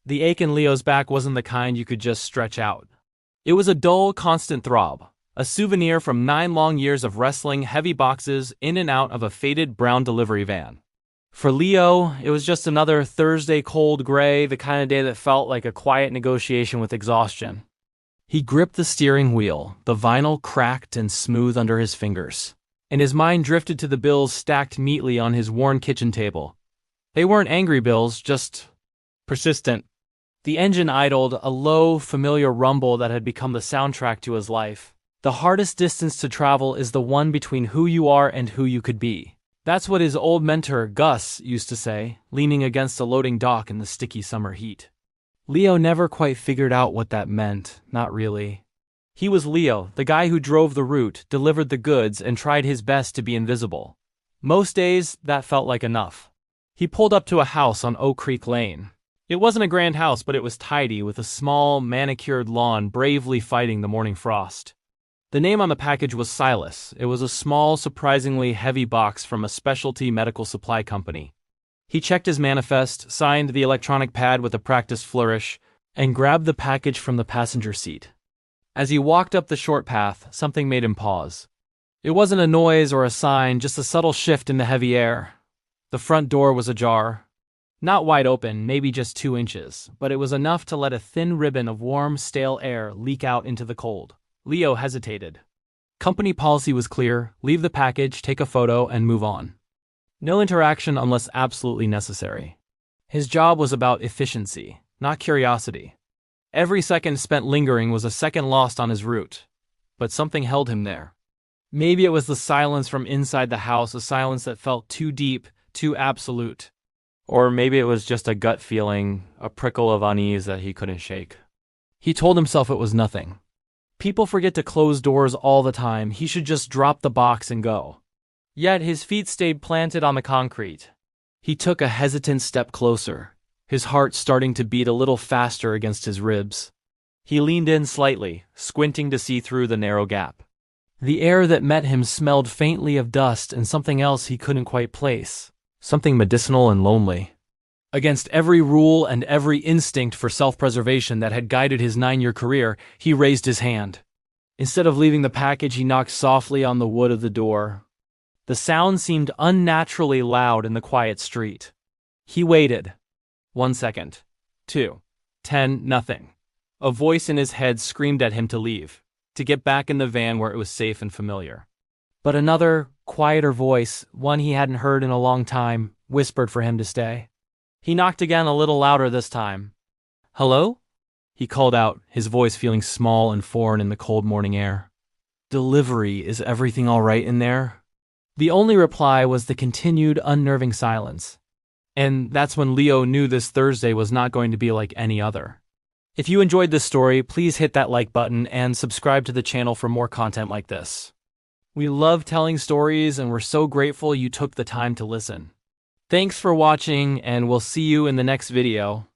The ache in Leo's back wasn't the kind you could just stretch out. It was a dull, constant throb, a souvenir from 9 long years of wrestling heavy boxes in and out of a faded brown delivery van. For Leo, it was just another Thursday cold gray, the kind of day that felt like a quiet negotiation with exhaustion. He gripped the steering wheel, the vinyl cracked and smooth under his fingers, and his mind drifted to the bills stacked neatly on his worn kitchen table. They weren't angry bills, just persistent. The engine idled, a low, familiar rumble that had become the soundtrack to his life. The hardest distance to travel is the one between who you are and who you could be. That's what his old mentor, Gus, used to say, leaning against a loading dock in the sticky summer heat. Leo never quite figured out what that meant, not really. He was Leo, the guy who drove the route, delivered the goods, and tried his best to be invisible. Most days, that felt like enough. He pulled up to a house on Oak Creek Lane. It wasn't a grand house, but it was tidy, with a small, manicured lawn bravely fighting the morning frost. The name on the package was Silas. It was a small, surprisingly heavy box from a specialty medical supply company. He checked his manifest, signed the electronic pad with a practiced flourish, and grabbed the package from the passenger seat. As he walked up the short path, something made him pause. It wasn't a noise or a sign, just a subtle shift in the heavy air. The front door was ajar. Not wide open, maybe just 2 inches, but it was enough to let a thin ribbon of warm, stale air leak out into the cold. Leo hesitated. Company policy was clear: leave the package, take a photo, and move on. No interaction unless absolutely necessary. His job was about efficiency, not curiosity. Every second spent lingering was a second lost on his route. But something held him there. Maybe it was the silence from inside the house, a silence that felt too deep, too absolute. Or maybe it was just a gut feeling, a prickle of unease that he couldn't shake. He told himself it was nothing. People forget to close doors all the time. He should just drop the box and go. Yet his feet stayed planted on the concrete. He took a hesitant step closer, his heart starting to beat a little faster against his ribs. He leaned in slightly, squinting to see through the narrow gap. The air that met him smelled faintly of dust and something else he couldn't quite place, something medicinal and lonely. Against every rule and every instinct for self-preservation that had guided his 9-year career, he raised his hand. Instead of leaving the package, he knocked softly on the wood of the door. The sound seemed unnaturally loud in the quiet street. He waited. 1 second. 2. 10. Nothing. A voice in his head screamed at him to leave, to get back in the van where it was safe and familiar. But another, quieter voice, one he hadn't heard in a long time, whispered for him to stay. He knocked again, a little louder this time. "Hello?" he called out, his voice feeling small and foreign in the cold morning air. "Delivery, is everything all right in there?" The only reply was the continued, unnerving silence. And that's when Leo knew this Thursday was not going to be like any other. If you enjoyed this story, please hit that like button and subscribe to the channel for more content like this. We love telling stories, and we're so grateful you took the time to listen. Thanks for watching, and we'll see you in the next video.